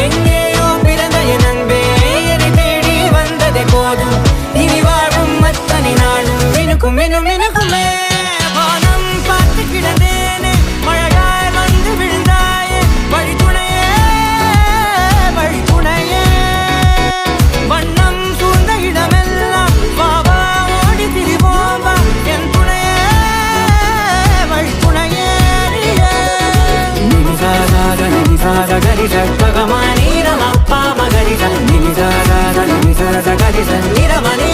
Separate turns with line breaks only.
எங்கேயோ பிறந்த என் அன்பே என்னை தேடி வந்ததே போதும் இனி வாழும் அத்தனை நாளும் மினுக்கும் மினும் மினுக்குமே வானம் பார்த்து கிடந்தேனே மழையாய் வந்து விழுந்தாயே வழி துணையே வழி துணையே வண்ணம் சூழ்ந்த இடமெல்லாம் வாவா ஓடி திரிவோம் வா என் துணையே வழி துணையே நினிசாத கரிச பகமானி ரமப்பா மகரிச நினிசாத நிரமணி